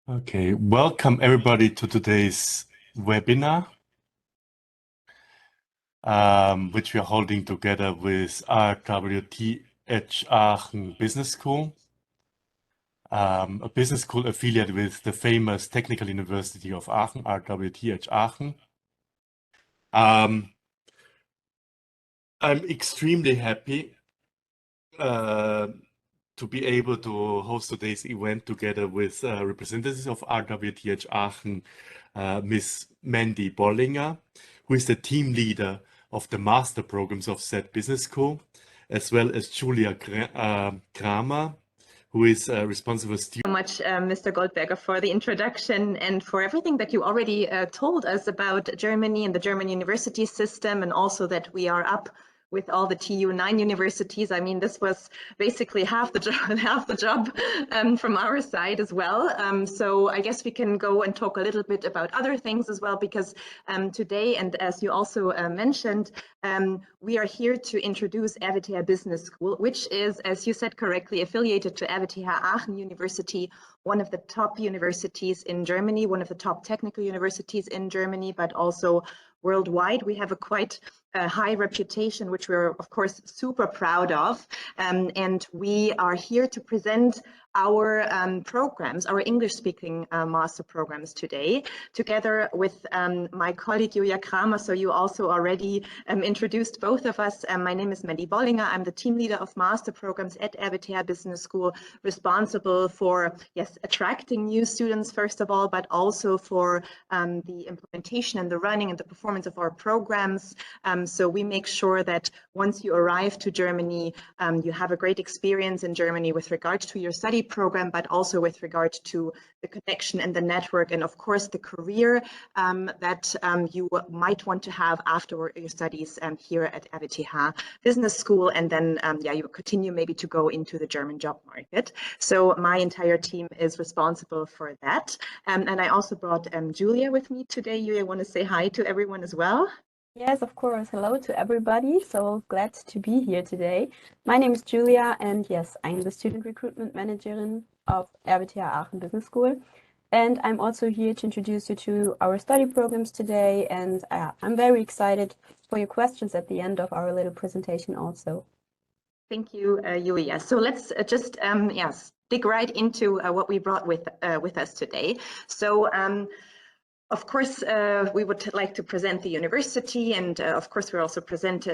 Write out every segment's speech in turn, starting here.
Okay, welcome everybody to today's webinar, which we are holding together with RWTH Aachen Business School, a business school affiliated with the famous Technical University of Aachen, RWTH Aachen. I'm extremely happy to be able to host today's event together with representatives of RWTH Aachen, Ms. Mandy Bollinger, who is the team leader of the master programs of said business school, as well as Julia Kramer, who is responsible student. Much, Mr. Goldberger, for the introduction and for everything that you already told us about Germany and the German university system, and also that we are up with all the TU9 universities. I mean, this was basically half the job from our side as well. So I guess we can go and talk a little bit about other things as well, because today, and as you also mentioned, we are here to introduce RWTH Business School, which is, as you said correctly, affiliated to RWTH Aachen University, one of the top universities in Germany, one of the top technical universities in Germany, but also worldwide. We have a quite high reputation, which we're of course super proud of, and we are here to present our programs, our English-speaking master programs today, together with my colleague Julia Kramer. So you also already introduced both of us. My name is Mandy Bollinger. I'm the team leader of master programs at RWTH Business School, responsible for, yes, attracting new students first of all, but also for the implementation and the running and the performance of our programs. So we make sure that once you arrive to Germany, you have a great experience in Germany with regard to your study program, but also with regard to the connection and the network, and of course the career that you might want to have after your studies here at RWTH Business School, and then yeah, you continue maybe to go into the German job market. So my entire team is responsible for that, and I also brought Julia with me today. Julia, want to say hi to everyone as well? Yes, of course. Hello to everybody. So glad to be here today. My name is Julia, and yes, I'm the student recruitment manager of RWTH Aachen Business School. And I'm also here to introduce you to our study programs today. And I'm very excited for your questions at the end of our little presentation also. Thank you, Julia. So let's just yes, dig right into what we brought with us today. So of course, we would like to present the university, and of course, we also present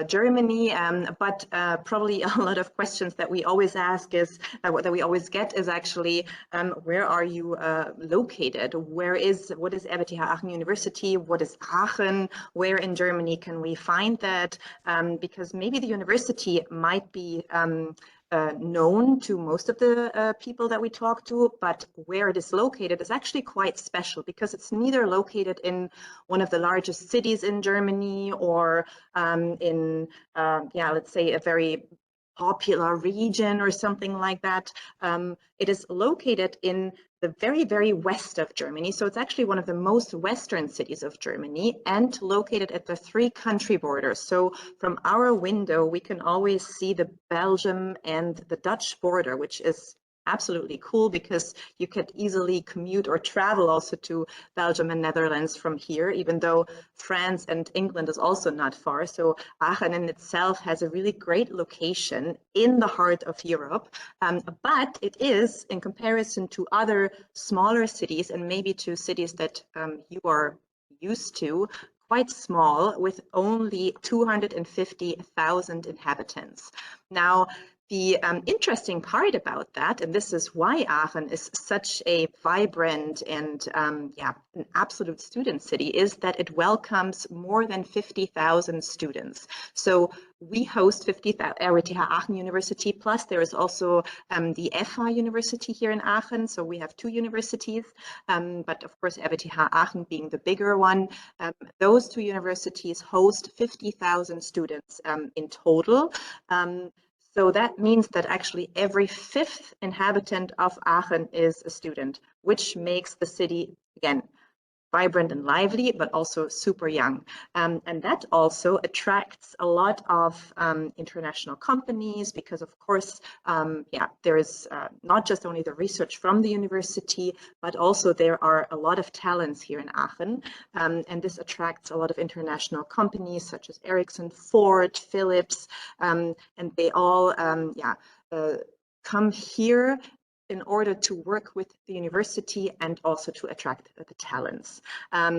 Germany. But probably a lot of questions that we always ask is that we always get is actually, where are you located? What is RWTH Aachen University? What is Aachen? Where in Germany can we find that? Because maybe the university might be known to most of the people that we talk to, but where it is located is actually quite special, because it's neither located in one of the largest cities in Germany or in, yeah, let's say a very popular region or something like that. It is located in the very, very west of Germany. So it's actually one of the most western cities of Germany, and located at the 3-country borders. So from our window, we can always see the Belgium and the Dutch border, which is absolutely cool, because you could easily commute or travel also to Belgium and Netherlands from here, even though France and England is also not far. So Aachen in itself has a really great location in the heart of Europe, but it is, in comparison to other smaller cities, and maybe to cities that you are used to, quite small, with only 250,000 inhabitants. Now, the interesting part about that, and this is why Aachen is such a vibrant and yeah, an absolute student city, is that it welcomes more than 50,000 students. So we host 50,000 RWTH Aachen University, plus there is also the FH University here in Aachen. So we have 2 universities, but of course RWTH Aachen being the bigger one. Those 2 universities host 50,000 students in total. So that means that actually every 5th inhabitant of Aachen is a student, which makes the city again, vibrant and lively, but also super young. And that also attracts a lot of international companies because, of course, there is not just only the research from the university, but also there are a lot of talents here in Aachen. And this attracts a lot of international companies such as Ericsson, Ford, Philips, and they all come here in order to work with the university and also to attract the talents.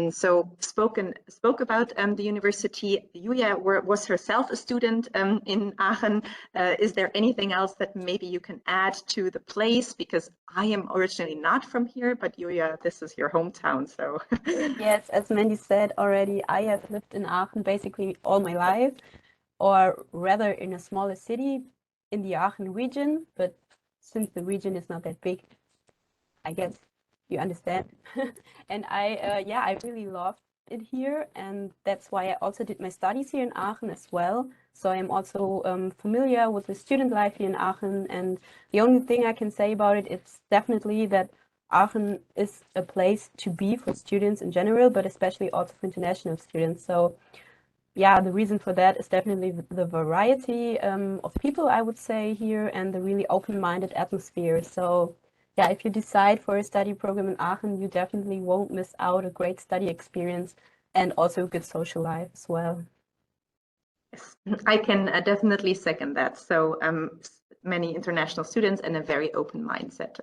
So spoke about the university. Julia was herself a student in Aachen. Is there anything else that maybe you can add to the place? Because I am originally not from here, but Julia, this is your hometown, so. Yes, as Mandy said already, I have lived in Aachen basically all my life, or rather in a smaller city in the Aachen region, but since the region is not that big, I guess you understand. And I really loved it here, and that's why I also did my studies here in Aachen as well. So I'm also familiar with the student life here in Aachen, and the only thing I can say about it, it's definitely that Aachen is a place to be for students in general, but especially also for international students. So yeah, the reason for that is definitely the variety of people, I would say, here, and the really open-minded atmosphere. So yeah, if you decide for a study program in Aachen, you definitely won't miss out a great study experience and also a good social life as well. Yes, I can definitely second that. So many international students and a very open mindset.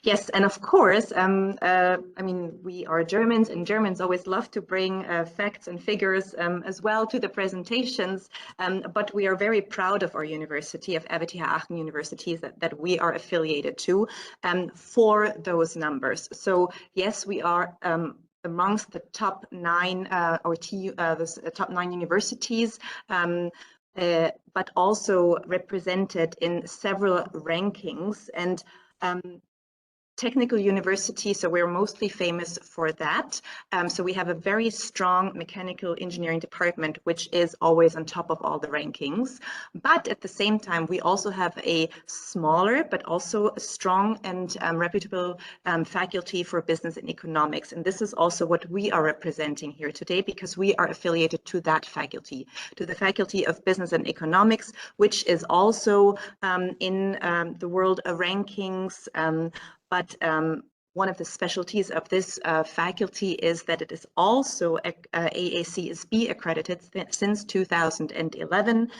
Yes, and of course, I mean, we are Germans, and Germans always love to bring facts and figures as well to the presentations, but we are very proud of our university, of RWTH Aachen University, that we are affiliated to for those numbers. So yes, we are amongst the top 9 the top 9 universities, but also represented in several rankings and technical university, so we're mostly famous for that. So we have a very strong mechanical engineering department, which is always on top of all the rankings. But at the same time, we also have a smaller, but also a strong and reputable faculty for business and economics. And this is also what we are representing here today, because we are affiliated to that faculty, to the Faculty of Business and Economics, which is also in the world rankings. But one of the specialties of this faculty is that it is also AACSB accredited since 2011.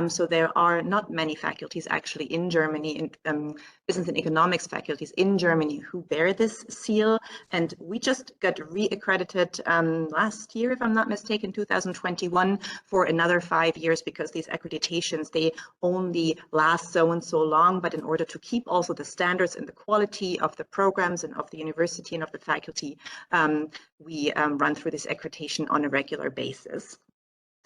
So there are not many faculties actually in Germany, in business and economics faculties in Germany, who bear this seal. And we just got re-accredited last year, if I'm not mistaken, 2021, for another 5 years, because these accreditations, they only last so and so long. But in order to keep also the standards and the quality of the programs and of the university and of the faculty, we run through this accreditation on a regular basis.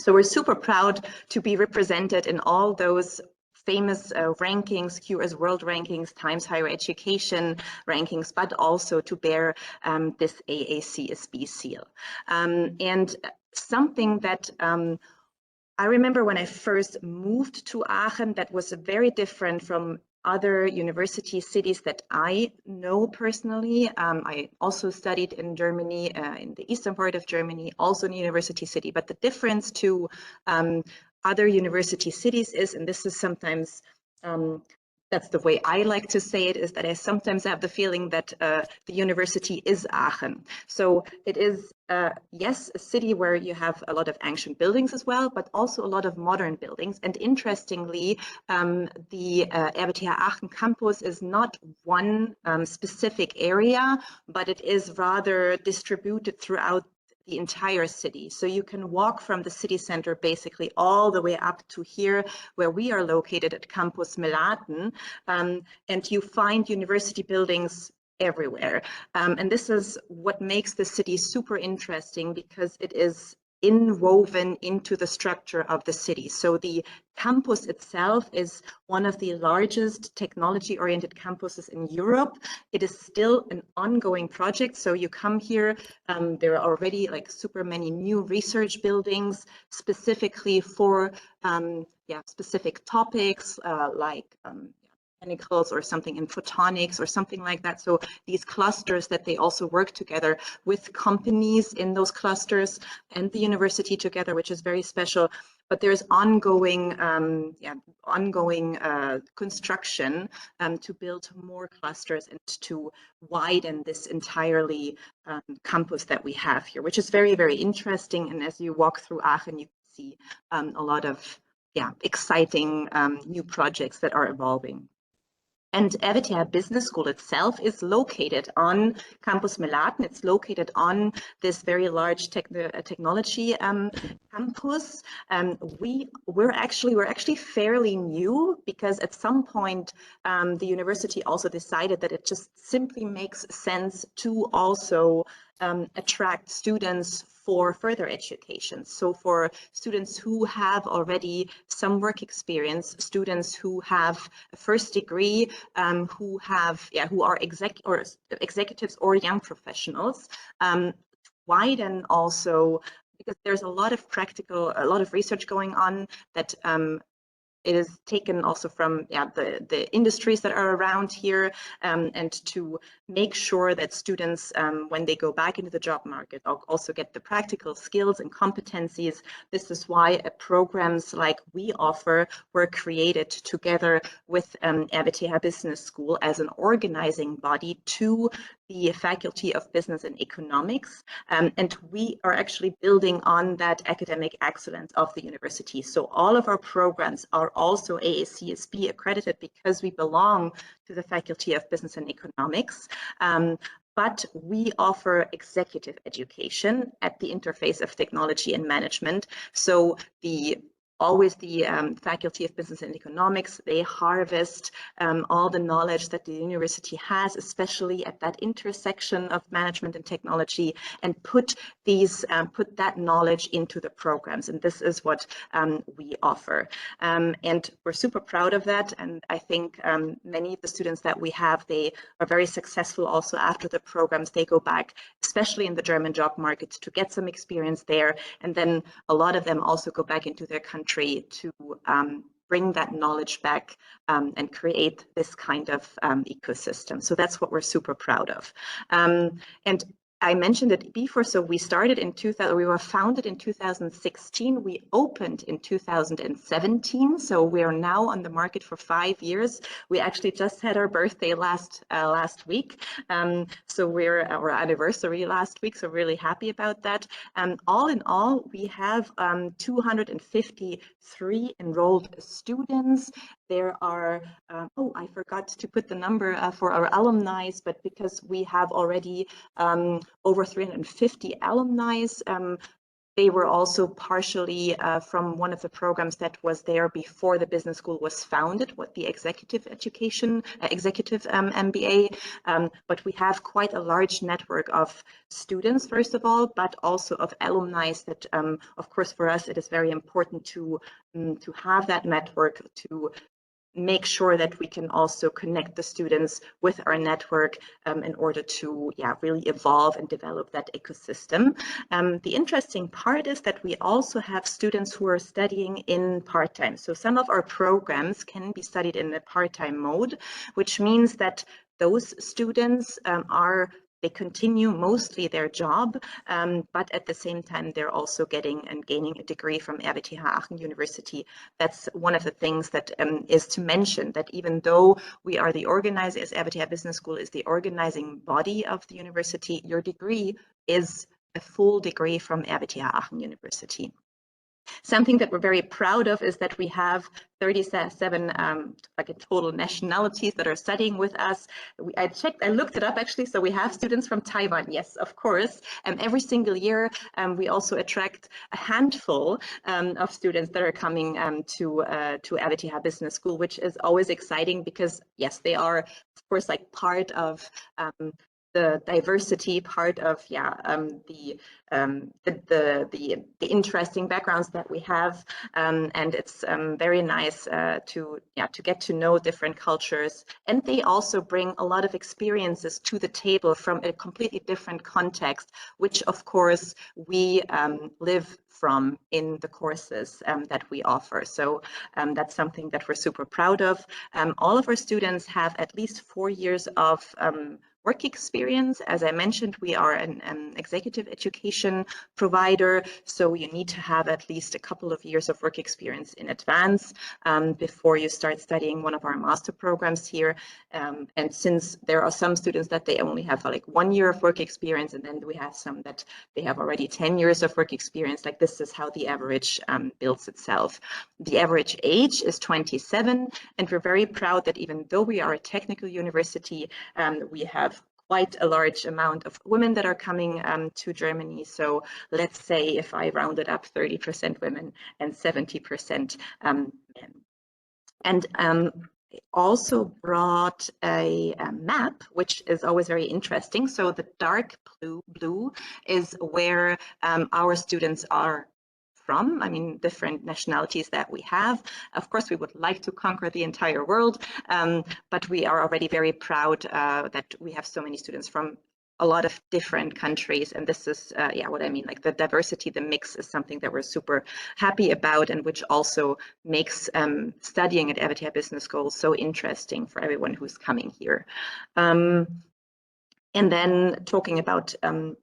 So we're super proud to be represented in all those famous rankings, QS World Rankings, Times Higher Education rankings, but also to bear this AACSB seal. And something that I remember when I first moved to Aachen, that was very different from other university cities that I know personally. I also studied in Germany, in the eastern part of Germany, also in a university city. But the difference to other university cities is, and this is sometimes, that's the way I like to say it, is that I sometimes have the feeling that the university is Aachen. So it is, yes, a city where you have a lot of ancient buildings as well, but also a lot of modern buildings. And interestingly, the RWTH Aachen campus is not one specific area, but it is rather distributed throughout the entire city. So you can walk from the city center basically all the way up to here where we are located at Campus Melaten, and you find university buildings everywhere. And this is what makes the city super interesting, because it is inwoven into the structure of the city. So the campus itself is one of the largest technology-oriented campuses in Europe. It is still an ongoing project. So you come here, there are already like super many new research buildings specifically for specific topics like chemicals or something in photonics or something like that. So these clusters that they also work together with companies in those clusters and the university together, which is very special. But there's ongoing construction to build more clusters and to widen this entirely campus that we have here, which is very, very interesting. And as you walk through Aachen, you can see a lot of exciting new projects that are evolving. And RWTH Business School itself is located on Campus Melaten. It's located on this very large technology campus. We're actually fairly new, because at some point the university also decided that it just simply makes sense to also attract students for further education. So for students who have already some work experience, students who have a first degree, who are executives or young professionals, widen also, because there's a lot of research going on that it is taken also from the industries that are around here, and to make sure that students, when they go back into the job market, also get the practical skills and competencies. This is why programs like we offer were created together with RWTH Business School as an organizing body to the Faculty of Business and Economics, and we are actually building on that academic excellence of the university. So all of our programs are also AACSB accredited because we belong to the Faculty of Business and Economics. But we offer executive education at the interface of technology and management. So the Faculty of Business and Economics, they harvest all the knowledge that the university has, especially at that intersection of management and technology, and put that knowledge into the programs. And this is what we offer. And we're super proud of that. And I think many of the students that we have, they are very successful also after the programs. They go back, especially in the German job market, to get some experience there. And then a lot of them also go back into their country to bring that knowledge back and create this kind of ecosystem. So that's what we're super proud of. And I mentioned it before, so we started in we were founded in 2016. We opened in 2017, so we are now on the market for 5 years. We actually just had our birthday last week, so we're our anniversary last week, so really happy about that. All in all, we have 253 enrolled students. There are, I forgot to put the number for our alumni, but because we have already over 350 alumni, they were also partially from one of the programs that was there before the business school was founded, the executive MBA. But we have quite a large network of students, first of all, but also of alumni that, of course, for us, it is very important to have that network, to make sure that we can also connect the students with our network in order to really evolve and develop that ecosystem. The interesting part is that we also have students who are studying in part-time. So some of our programs can be studied in a part-time mode, which means that those students they continue mostly their job, but at the same time, they're also getting and gaining a degree from RWTH Aachen University. That's one of the things that is to mention, that even though we are the organizer, as RWTH Business School is the organizing body of the university, your degree is a full degree from RWTH Aachen University. Something that we're very proud of is that we have 37 total nationalities that are studying with us. I looked it up actually, so we have students from Taiwan, yes, of course. Every single year, we also attract a handful of students that are coming to RWTH Business School, which is always exciting because, yes, they are, of course, like part of the diversity part of the interesting backgrounds that we have, and it's very nice to get to know different cultures. And they also bring a lot of experiences to the table from a completely different context, which of course we live from in the courses that we offer. So that's something that we're super proud of. All of our students have at least 4 years of work experience. As I mentioned, we are an executive education provider, so you need to have at least a couple of years of work experience in advance before you start studying one of our master programs here. And since there are some students that they only have like 1 year of work experience, and then we have some that they have already 10 years of work experience, like this is how the average builds itself. The average age is 27, and we're very proud that even though we are a technical university, we have quite a large amount of women that are coming to Germany. So let's say if I rounded up 30% women and 70% men. And also brought a map, which is always very interesting. So the dark blue is where our students are from. I mean, different nationalities that we have. Of course, we would like to conquer the entire world, but we are already very proud that we have so many students from a lot of different countries. And this is, what I mean, like the diversity, the mix is something that we're super happy about, and which also makes studying at RWTH Business School so interesting for everyone who's coming here. And then talking about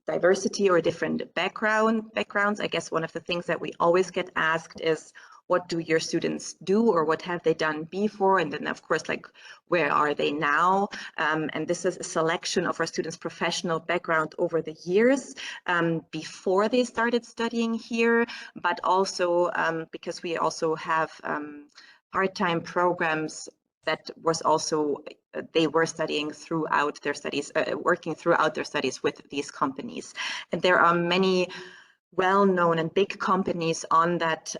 diversity or different backgrounds, I guess one of the things that we always get asked is, what do your students do, or what have they done before? And then of course, like, where are they now? And this is a selection of our students' professional background over the years before they started studying here, but also because we also have part-time programs that was also, they were studying throughout their studies, working throughout their studies with these companies. And there are many well-known and big companies on that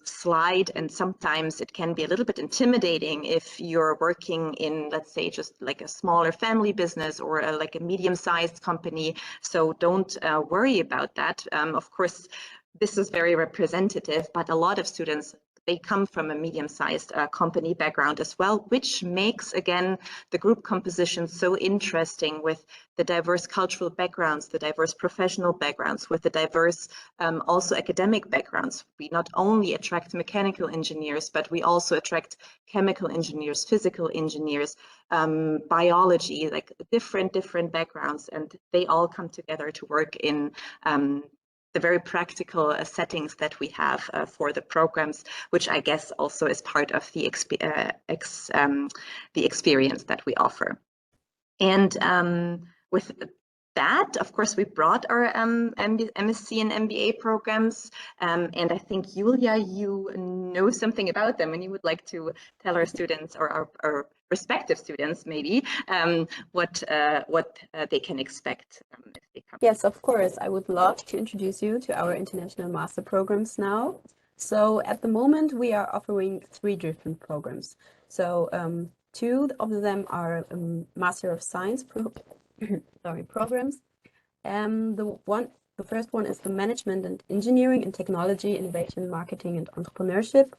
slide, and sometimes it can be a little bit intimidating if you're working in, let's say, just like a smaller family business or like a medium-sized company. So don't worry about that. Of course, this is very representative, but a lot of students, they come from a medium-sized company background as well, which makes, again, the group composition so interesting, with the diverse cultural backgrounds, the diverse professional backgrounds, with the diverse also academic backgrounds. We not only attract mechanical engineers, but we also attract chemical engineers, physical engineers, biology, like different backgrounds, and they all come together to work in the very practical settings that we have for the programs, which I guess also is part of the experience that we offer. And with that, of course, we brought our MSc and MBA programs, and I think, Julia, you know something about them, and you would like to tell our students, or our prospective students maybe, what they can expect if they come. Yes, of course. I would love to introduce you to our international master programs now. So at the moment, we are offering 3 different programs. So 2 of them are Master of Science programs. The first one is the Management and Engineering in Technology, Innovation, Marketing, and Entrepreneurship.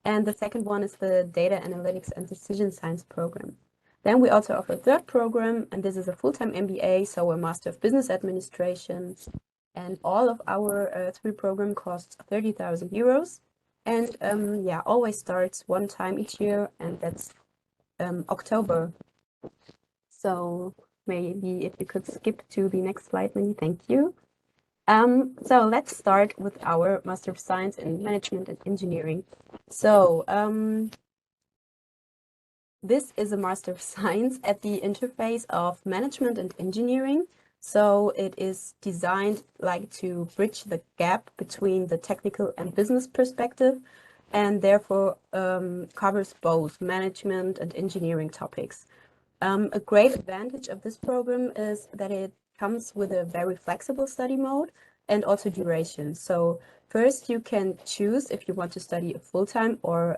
And the second one is the Data Analytics and Decision Science program. Then we also offer a 3rd program, and this is a full-time MBA, so a Master of Business Administration. And all of our 3 program costs 30,000 euros. And always starts one time each year, and that's October. So maybe if you could skip to the next slide, Minnie, thank you. So let's start with our Master of Science in Management and Engineering. So this is a Master of Science at the interface of management and engineering. So it is designed like to bridge the gap between the technical and business perspective, and therefore covers both management and engineering topics. A great advantage of this program is that it comes with a very flexible study mode and also duration. So first you can choose if you want to study a full-time, or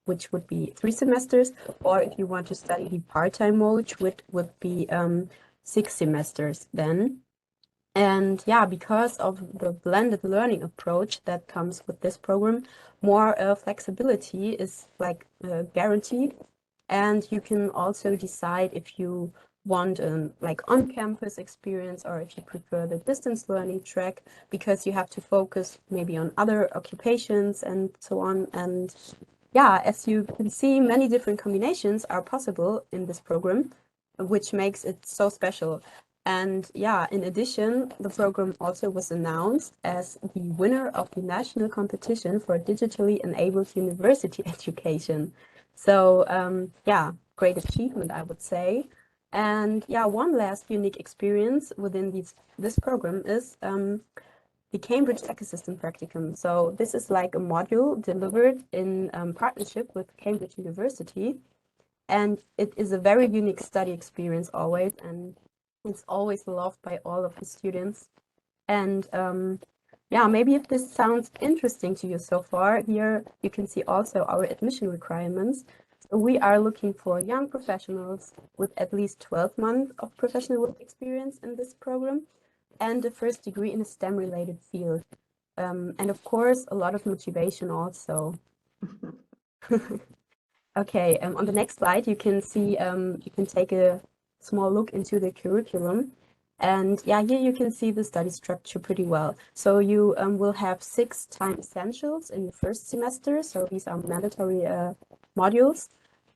which would be 3 semesters, or if you want to study the part-time mode, which would be 6 semesters then. And yeah, because of the blended learning approach that comes with this program, more flexibility is like guaranteed. And you can also decide if you want like on-campus experience or if you prefer the distance learning track, because you have to focus maybe on other occupations and so on. And yeah, as you can see, many different combinations are possible in this program, which makes it so special. And yeah, in addition, the program also was announced as the winner of the national competition for digitally enabled university education. So yeah, great achievement, I would say. And yeah, one last unique experience within this program is the Cambridge Ecosystem Practicum. So this is like a module delivered in partnership with Cambridge University. And it is a very unique study experience always, and it's always loved by all of the students. And yeah, maybe if this sounds interesting to you so far, here you can see also our admission requirements. So we are looking for young professionals with at least 12 months of professional work experience in this program and a first degree in a STEM-related field. And of course, a lot of motivation also. Okay, on the next slide, you can see, you can take a small look into the curriculum. And yeah, here you can see the study structure pretty well. So you will have 6 time essentials in your first semester. So these are mandatory modules.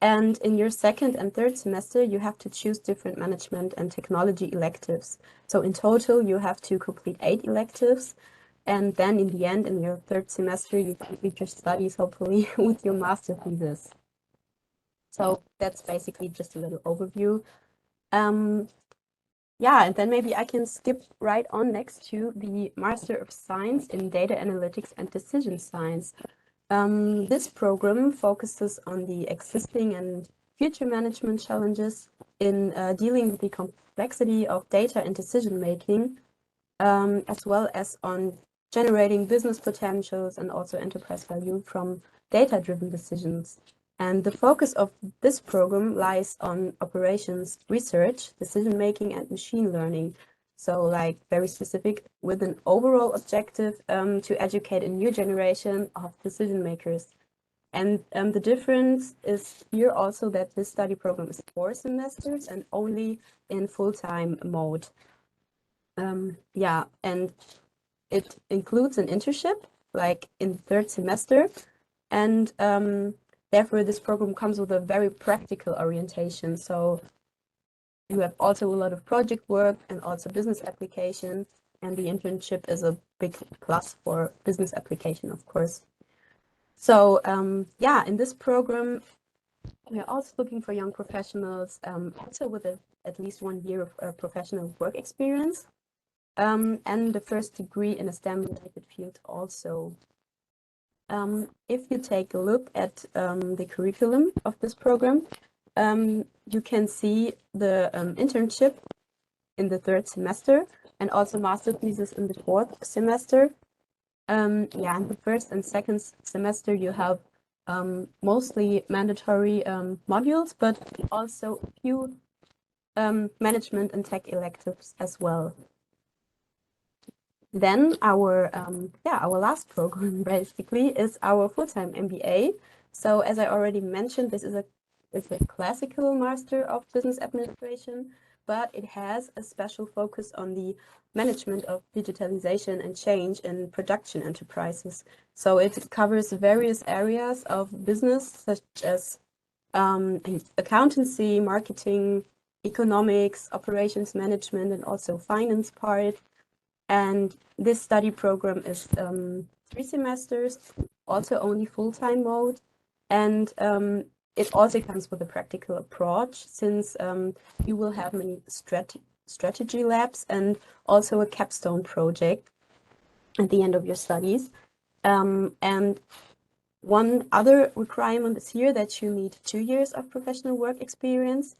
And in your second and third semester, you have to choose different management and technology electives. So in total, you have to complete 8 electives. And then in the end, in your third semester, you complete your studies, hopefully, with your master thesis. So that's basically just a little overview. Yeah, and then maybe I can skip right on next to the Master of Science in Data Analytics and Decision Science. This program focuses on the existing and future management challenges in dealing with the complexity of data and decision making, as well as on generating business potentials and also enterprise value from data-driven decisions. And the focus of this program lies on operations research, decision-making, and machine learning. So like very specific with an overall objective to educate a new generation of decision makers. And the difference is here also that this study program is 4 semesters and only in full-time mode. Yeah, and it includes an internship like in the 3rd semester. And therefore, this program comes with a very practical orientation. So you have also a lot of project work and also business application. And the internship is a big plus for business application, of course. So yeah, in this program, we're also looking for young professionals, also with at least 1 year of professional work experience, and the first degree in a STEM-related field also. If you take a look at the curriculum of this program, you can see the internship in the 3rd semester and also master thesis in the 4th semester. Yeah, in the 1st and 2nd semester, you have mostly mandatory modules, but also a few management and tech electives as well. Then our last program basically is our full-time MBA. So as I already mentioned, this is a classical Master of Business Administration, but it has a special focus on the management of digitalization and change in production enterprises. So it covers various areas of business, such as accountancy, marketing, economics, operations management, and also finance part. And this study program is 3 semesters, also only full-time mode. And it also comes with a practical approach, since you will have many strategy labs and also a capstone project at the end of your studies. And one other requirement is here that you need 2 years of professional work experience.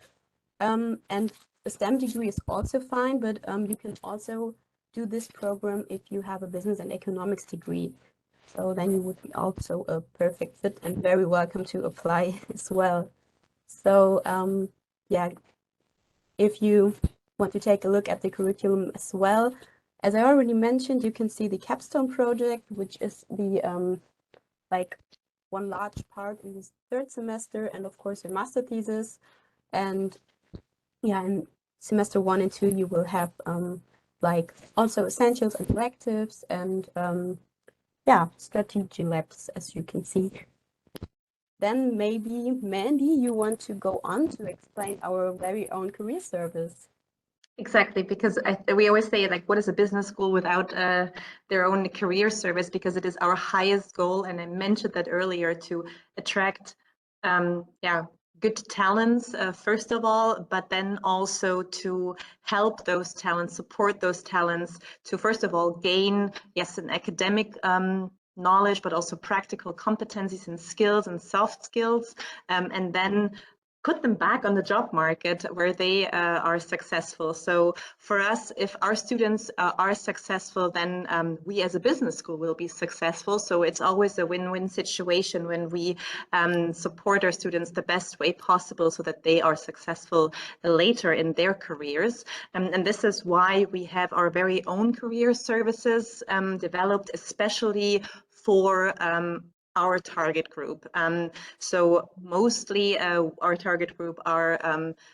And a STEM degree is also fine, but you can also do this program if you have a business and economics degree. So then you would be also a perfect fit and very welcome to apply as well. So yeah, if you want to take a look at the curriculum as well. As I already mentioned, you can see the capstone project, which is the like one large part in this third semester, and of course your master thesis. And yeah, in semester 1 and 2 you will have like also essentials and electives and yeah, strategy labs, as you can see. Then maybe Mandy, you want to go on to explain our very own career service. Exactly, because we always say, like, what is a business school without their own career service? Because it is our highest goal, and I mentioned that earlier, to attract good talents first of all, but then also to help those talents, support those talents to first of all gain, yes, an academic knowledge, but also practical competencies and skills and soft skills, and then put them back on the job market where they are successful. So for us, if our students are successful, then we as a business school will be successful. So it's always a win-win situation when we support our students the best way possible so that they are successful later in their careers. And this is why we have our very own career services developed especially for our target group. So mostly our target group are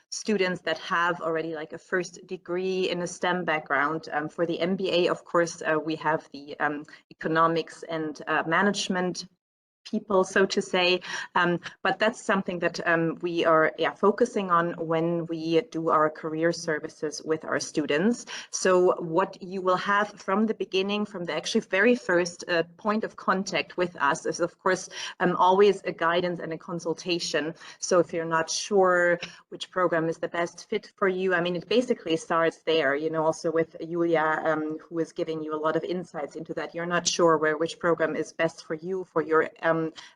students that have already like a first degree in a STEM background. For the MBA, of course, we have the economics and management people, so to say, but that's something that we are focusing on when we do our career services with our students. So what you will have from the beginning, from the actually very first point of contact with us is, of course, always a guidance and a consultation. So if you're not sure which program is the best fit for you, I mean, it basically starts there, you know, also with Julia, who is giving you a lot of insights into that. You're not sure which program is best for you, for your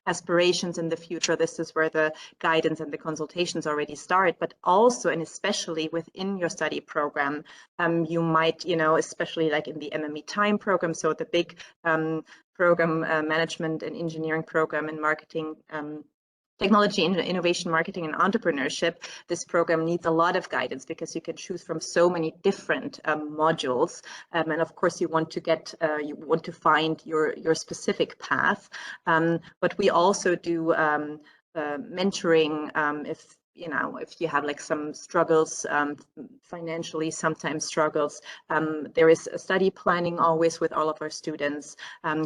aspirations in the future. This is where the guidance and the consultations already start, but also and especially within your study program, you might, you know, especially like in the MME time program, so the big program management and engineering program in marketing, technology, innovation, marketing, and entrepreneurship, this program needs a lot of guidance because you can choose from so many different modules, and of course you want to find your specific path. But we also do mentoring if you have like some struggles financially, sometimes struggles. There is a study planning always with all of our students,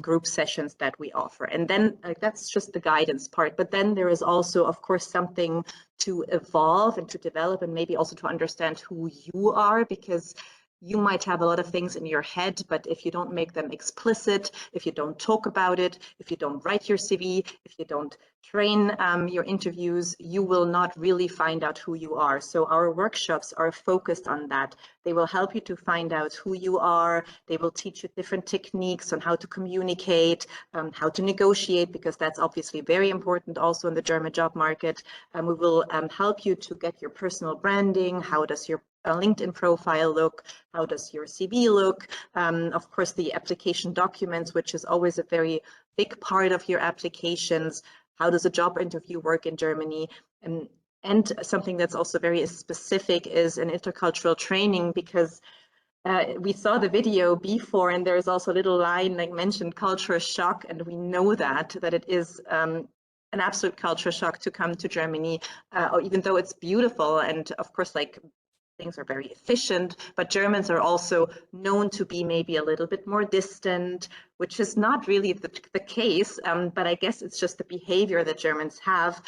group sessions that we offer. And then that's just the guidance part. But then there is also, of course, something to evolve and to develop and maybe also to understand who you are, because you might have a lot of things in your head, but if you don't make them explicit, if you don't talk about it, if you don't write your CV, if you don't train your interviews, you will not really find out who you are. So our workshops are focused on that. They will help you to find out who you are. They will teach you different techniques on how to communicate, how to negotiate, because that's obviously very important also in the German job market. We will help you to get your personal branding. How does your LinkedIn profile look? How does your CV look? Of course, the application documents, which is always a very big part of your applications. How does a job interview work in Germany? And something that's also very specific is an intercultural training, because we saw the video before, and there's also a little line like mentioned culture shock, and we know that it is an absolute culture shock to come to Germany, even though it's beautiful and of course like things are very efficient, but Germans are also known to be maybe a little bit more distant, which is not really the case, but I guess it's just the behavior that Germans have,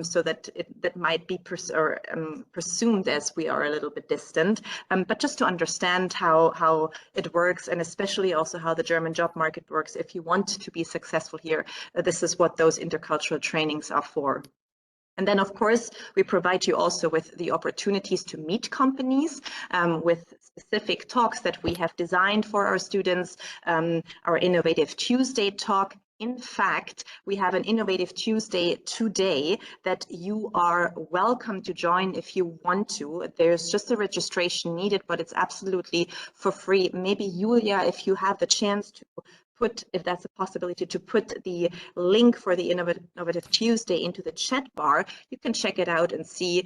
so that that might be presumed as we are a little bit distant. But just to understand how it works, and especially also how the German job market works, if you want to be successful here, this is what those intercultural trainings are for. And then, of course, we provide you also with the opportunities to meet companies with specific talks that we have designed for our students. Our Innovative Tuesday talk. In fact, we have an Innovative Tuesday today that you are welcome to join if you want to. There's just a registration needed, but it's absolutely for free. Maybe Julia, if you have the chance to put, if that's a possibility, to put the link for the Innovative Tuesday into the chat bar. You can check it out and see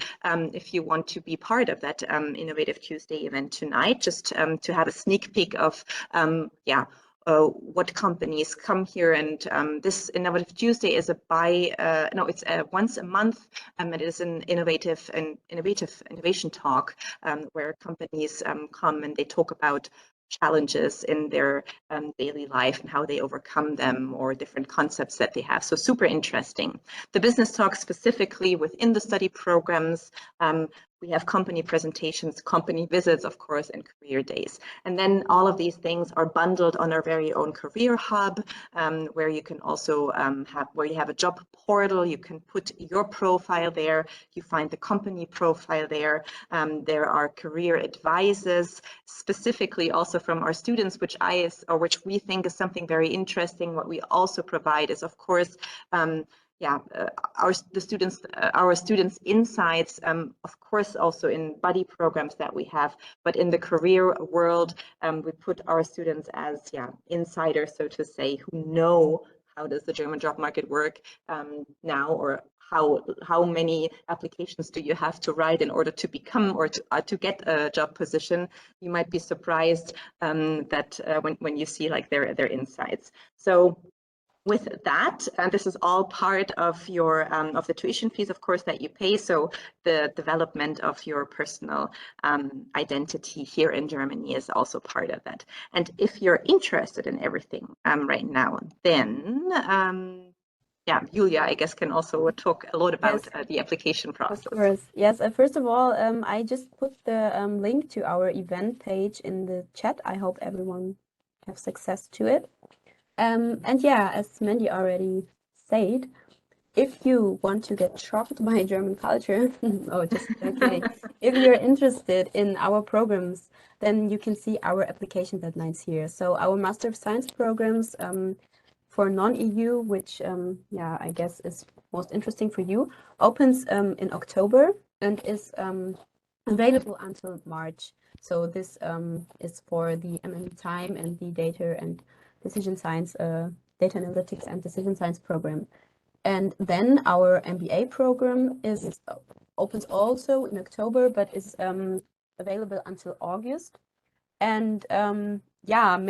if you want to be part of that Innovative Tuesday event tonight, just to have a sneak peek of what companies come here. And this Innovative Tuesday is it's once a month, and it is an innovation talk where companies come and they talk about challenges in their daily life and how they overcome them, or different concepts that they have. So super interesting. The business talk specifically within the study programs, we have company presentations, company visits, of course, and career days. And then all of these things are bundled on our very own career hub, where you can also have a job portal. You can put your profile there. You find the company profile there. There are career advices, specifically also from our students, which we think is something very interesting. What we also provide is, of course, our students' insights, of course, also in buddy programs that we have, but in the career world, we put our students as insiders, so to say, who know how does the German job market work now, or how many applications do you have to write in order to become or to get a job position. You might be surprised that when you see like their insights. So with that, this is all part of your of the tuition fees, of course, that you pay. So the development of your personal identity here in Germany is also part of that. And if you're interested in everything right now, then Julia, I guess, can also talk a lot about the application process. Of course, yes. First of all, I just put the link to our event page in the chat. I hope everyone has access to it. And as Mandy already said, if you want to get shocked by German culture, just kidding. If you're interested in our programs, then you can see our application deadlines here. So our Master of Science programs for non-EU, which I guess is most interesting for you, opens in October and is available until March. So this is for the time and the data and decision science, data analytics and decision science program. And then our MBA program opens also in October, but is available until August. And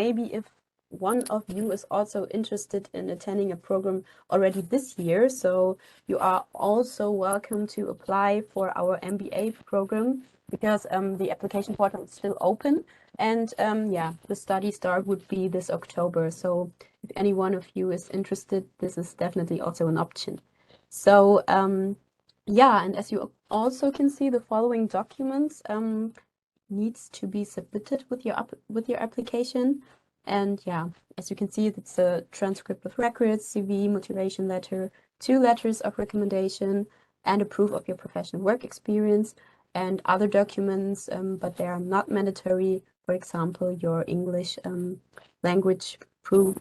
maybe if one of you is also interested in attending a program already this year, so you are also welcome to apply for our MBA program, because the application portal is still open. And the study start would be this October. So if any one of you is interested, this is definitely also an option. So and as you also can see, the following documents needs to be submitted with your application. And as you can see, it's a transcript of records, CV, motivation letter, 2 letters of recommendation, and a proof of your professional work experience, and other documents, but they are not mandatory. For example, your English language proof.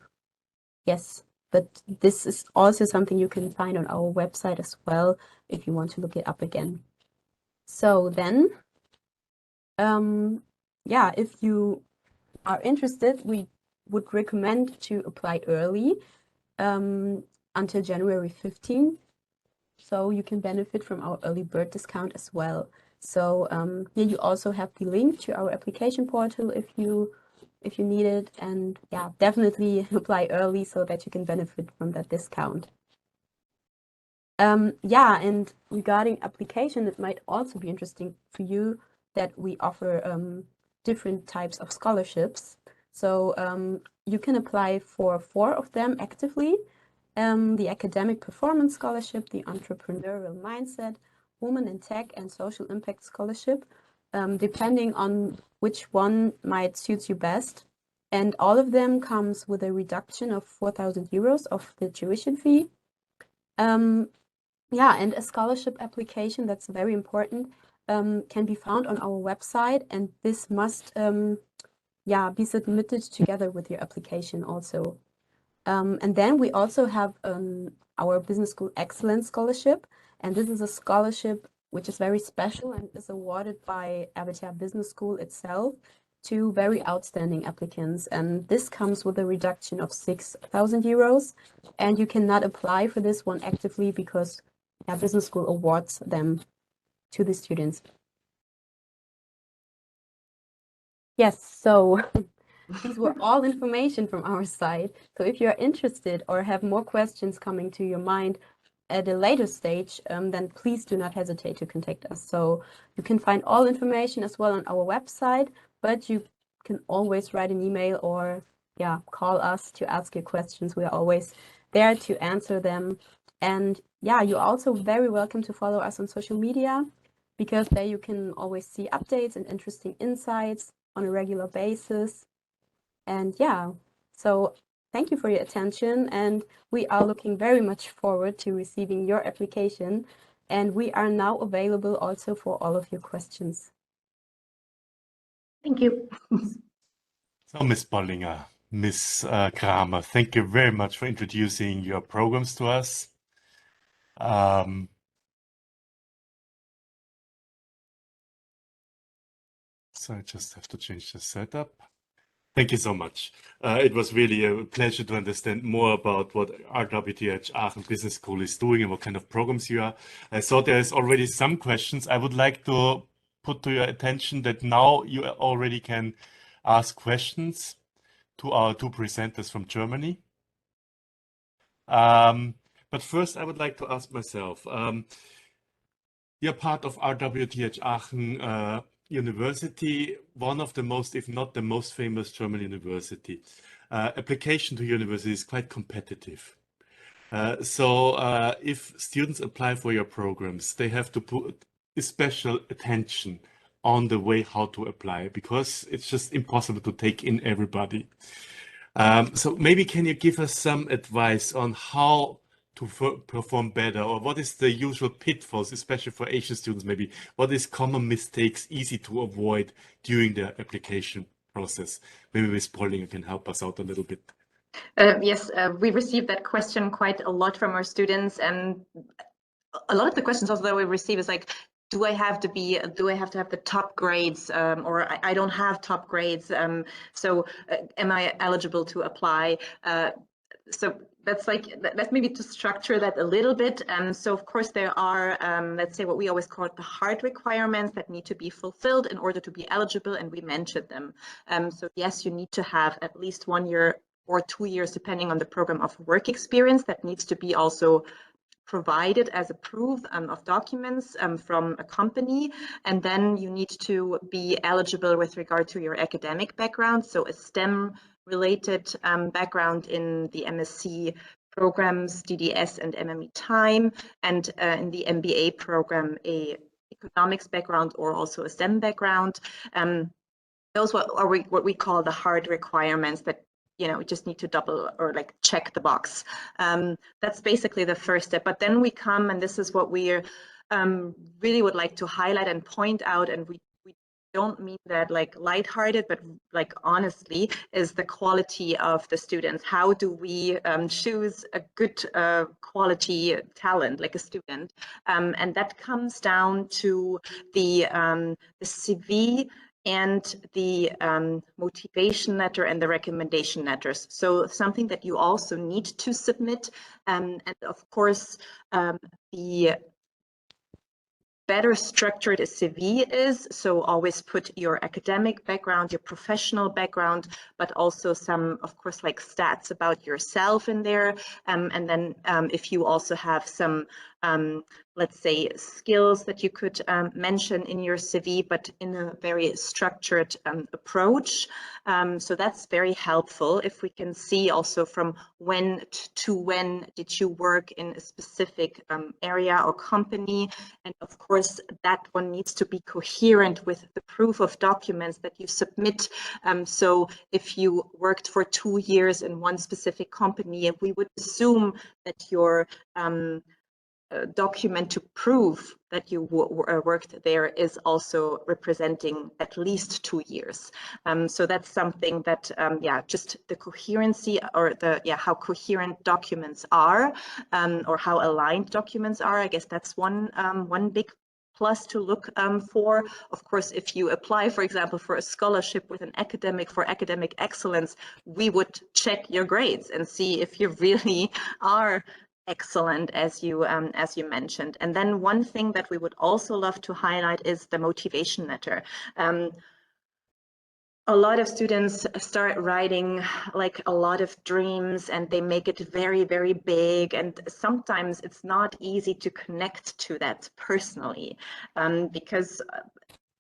Yes, but this is also something you can find on our website as well if you want to look it up again. So then, if you are interested, we would recommend to apply early until January 15th. So you can benefit from our early bird discount as well. So here you also have the link to our application portal if you need it, and definitely apply early so that you can benefit from that discount. And regarding application, it might also be interesting for you that we offer different types of scholarships. So you can apply for 4 of them actively: the Academic Performance Scholarship, the Entrepreneurial Mindset, Women in Tech, and Social Impact Scholarship, depending on which one might suit you best. And all of them comes with a reduction of 4,000 euros of the tuition fee. And a scholarship application, that's very important, can be found on our website, and this must be submitted together with your application also. And then we also have our Business School Excellence Scholarship, and this is a scholarship which is very special and is awarded by RWTH Business School itself. 2 very outstanding applicants, and this comes with a reduction of 6,000 euros, and you cannot apply for this one actively because business school awards them to the students. Yes, so these were all information from our side. So if you're interested or have more questions coming to your mind at a later stage, then please do not hesitate to contact us. So you can find all information as well on our website, but you can always write an email or call us to ask your questions. We are always there to answer them. And you're also very welcome to follow us on social media, because there you can always see updates and interesting insights on a regular basis. And so thank you for your attention, and we are looking very much forward to receiving your application, and we are now available also for all of your questions. Thank you. So, Ms. Bollinger, Ms. Kramer, thank you very much for introducing your programs to us. So I just have to change the setup. Thank you so much. It was really a pleasure to understand more about what RWTH Aachen Business School is doing and what kind of programs you are. I saw there is already some questions. I would like to put to your attention that now you already can ask questions to our 2 presenters from Germany. But first, I would like to ask myself, you're part of RWTH Aachen University, one of the most, if not the most famous German university. Application to university is quite competitive. So if students apply for your programs, they have to put special attention on the way how to apply, because it's just impossible to take in everybody. So maybe can you give us some advice on how to perform better, or what is the usual pitfalls, especially for Asian students, maybe what is common mistakes easy to avoid during the application process? Maybe Ms. Bollinger can help us out a little bit. Yes, we received that question quite a lot from our students, and a lot of the questions also that we receive is like, do I have to have the top grades, or I don't have top grades, so am I eligible to apply? So let's maybe to structure that a little bit. So of course there are, let's say, what we always call the hard requirements that need to be fulfilled in order to be eligible, and we mentioned them. So yes, you need to have at least 1 year or 2 years, depending on the program, of work experience that needs to be also provided as a proof of documents from a company. And then you need to be eligible with regard to your academic background, so a STEM related background in the MSc programs, DDS and MME time, and in the MBA program, a economics background or also a STEM background. Those are what we call the hard requirements that we just need to double or like check the box. That's basically the first step. But then we come, and this is what we really would like to highlight and point out, and we don't mean that like lighthearted, but like honestly, is the quality of the students. How do we choose a good quality talent, like a student? And that comes down to the CV and the motivation letter and the recommendation letters. So something that you also need to submit. And of course, the better structured a CV is, so always put your academic background, your professional background, but also some, of course, like stats about yourself in there. And then if you also have some, let's say, skills that you could mention in your CV, but in a very structured approach. So that's very helpful if we can see also from when to when did you work in a specific area or company. And of course, that one needs to be coherent with the proof of documents that you submit. So if you worked for 2 years in one specific company, we would assume that your document to prove that you worked there is also representing at least 2 years. So that's something that, just the coherency or how coherent documents are, or how aligned documents are. I guess that's one big plus to look for. Of course, if you apply, for example, for a scholarship with an academic for academic excellence, we would check your grades and see if you really are excellent, as you mentioned. And then one thing that we would also love to highlight is the motivation letter. A lot of students start writing like a lot of dreams and they make it very, very big. And sometimes it's not easy to connect to that personally, because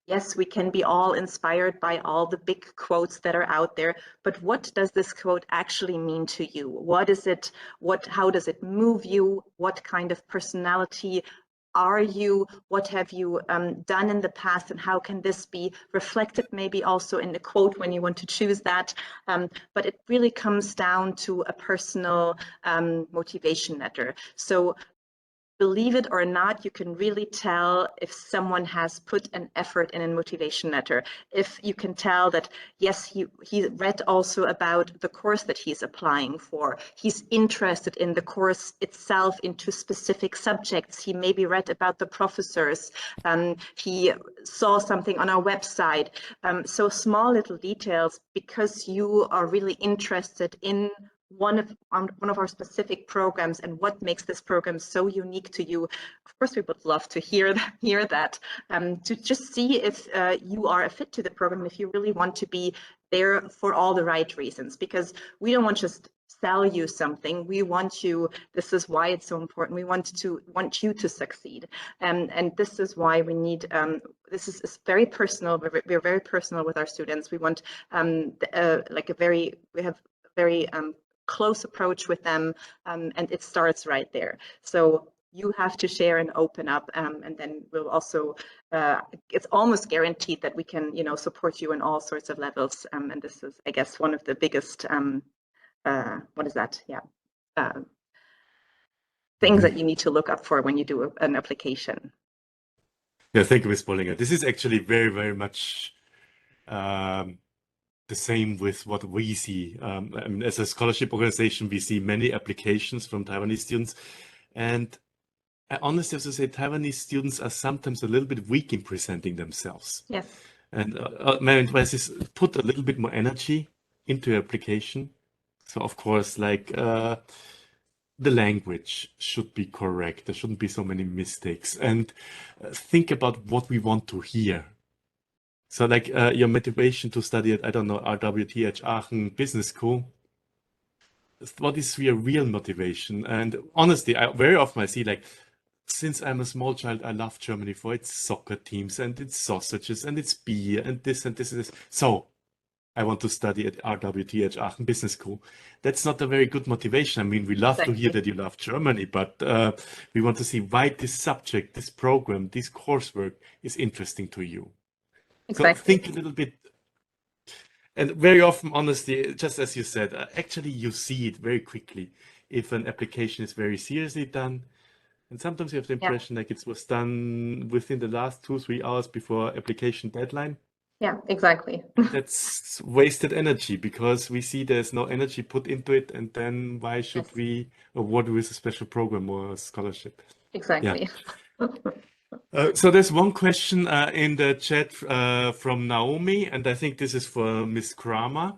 yes, we can be all inspired by all the big quotes that are out there, but what does this quote actually mean to you? What is it? How does it move you? What kind of personality are you? What have you done in the past, and how can this be reflected maybe also in the quote when you want to choose that? But it really comes down to a personal motivation letter. So believe it or not, you can really tell if someone has put an effort in a motivation letter. If you can tell that, yes, he read also about the course that he's applying for. He's interested in the course itself, into specific subjects. He maybe read about the professors. He saw something on our website. So small little details, because you are really interested in one of our specific programs and what makes this program so unique to you. Of course, we would love to hear that, to just see if you are a fit to the program, if you really want to be there for all the right reasons, because we don't want to just sell you something. We want you, this is why it's so important. We want you to succeed. And this is why we need, this is very personal. We're very personal with our students. We want we have very close approach with them, and it starts right there. So you have to share and open up, and then we'll also, it's almost guaranteed that we can, support you in all sorts of levels. And this is, I guess, one of the biggest, what is that? Yeah. Things that you need to look up for when you do an application. Yeah, thank you, Ms. Bollinger. This is actually very, very much the same with what we see. As a scholarship organization, we see many applications from Taiwanese students. And I honestly have to say, Taiwanese students are sometimes a little bit weak in presenting themselves. Yes. And my advice is put a little bit more energy into your application. So of course, like the language should be correct. There shouldn't be so many mistakes. And think about what we want to hear. So like your motivation to study at, I don't know, RWTH Aachen Business School. What is your real motivation? And honestly, very often I see, like, since I'm a small child, I love Germany for its soccer teams and its sausages and its beer and this and this and this. So I want to study at RWTH Aachen Business School. That's not a very good motivation. I mean, we love to hear that you love Germany, but we want to see why this subject, this program, this coursework is interesting to you. Exactly. So think a little bit, and very often, honestly, just as you said, actually you see it very quickly if an application is very seriously done. And sometimes you have the impression like it was done within the last 2-3 hours before application deadline. Yeah, exactly. That's wasted energy, because we see there's no energy put into it. And then why should we award you with a special program or a scholarship? Exactly. Yeah. So there's one question in the chat from Naomi, and I think this is for Ms. Kramer,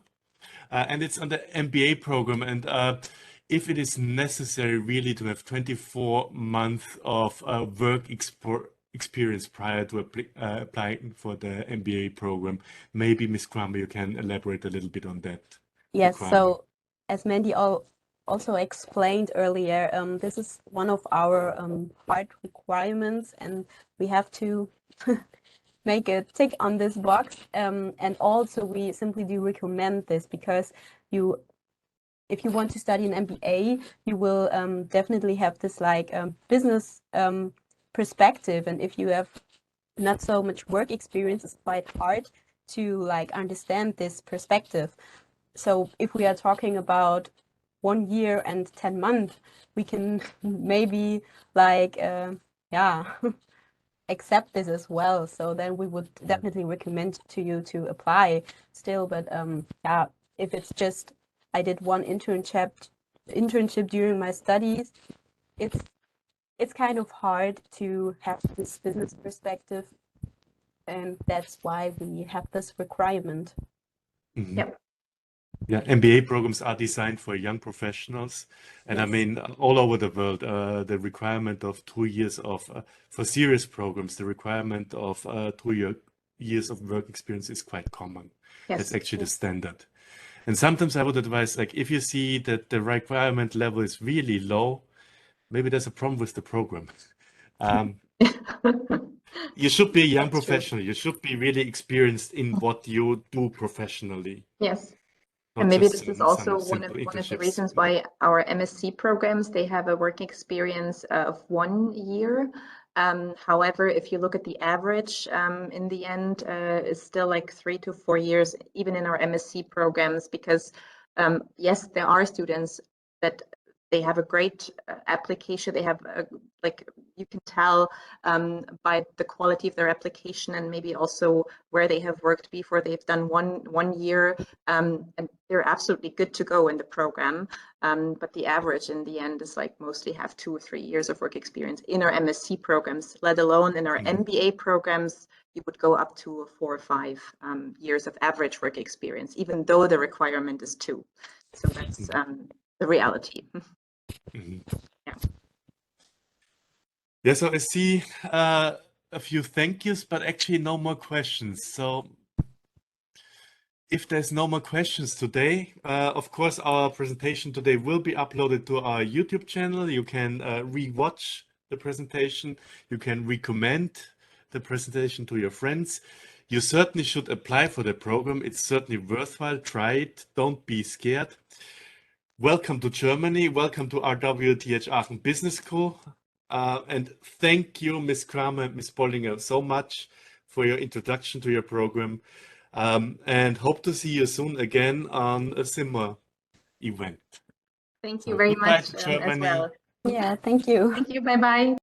and it's on the MBA program. And if it is necessary really to have 24 months of work experience prior to applying for the MBA program, maybe Ms. Kramer, you can elaborate a little bit on that. Yes, so as Mandy also explained earlier, this is one of our hard requirements, and we have to make a tick on this box. And also we simply do recommend this, because if you want to study an MBA, you will definitely have this like business perspective, and if you have not so much work experience, it's quite hard to like understand this perspective. So if we are talking about 1 year and 10 months, we can maybe like accept this as well. So then we would definitely recommend to you to apply still. But if it's just I did one internship during my studies, it's it's kind of hard to have this business perspective, and that's why we have this requirement. Mhm. Yep. Yeah, MBA programs are designed for young professionals, and I Yes. mean all over the world, the requirement of 2 years of for serious programs, the requirement of 2 years of work experience is quite common. Yes. That's actually the standard. And sometimes I would advise, like, if you see that the requirement level is really low, maybe there's a problem with the program. You should be a young That's true. professional. You should be really experienced in what you do professionally. Yes. Not And maybe just this is some also one simple of the internships. reasons why our MSc programs, they have a work experience of 1 year. However, if you look at the average, in the end, is still like 3 to 4 years, even in our MSc programs, because yes, there are students that they have a great application. They have like, you can tell by the quality of their application, and maybe also where they have worked before. They've done one year, and they're absolutely good to go in the program. But the average in the end is like mostly have 2 or 3 years of work experience in our MSc programs, let alone in our MBA programs. You would go up to 4 or 5 years of average work experience, even though the requirement is 2. So that's the reality. Mhm. Yeah. Yeah, so I see a few thank yous, but actually no more questions. So if there's no more questions today, of course, our presentation today will be uploaded to our YouTube channel. You can re-watch the presentation. You can recommend the presentation to your friends. You certainly should apply for the program. It's certainly worthwhile. Try it. Don't be scared. Welcome to Germany. Welcome to RWTH Aachen Business School. And thank you, Ms. Kramer and Ms. Bollinger, so much for your introduction to your program. And hope to see you soon again on a similar event. Thank So you very goodbye much to as Germany. well. Yeah, thank you. Thank you. Bye-bye.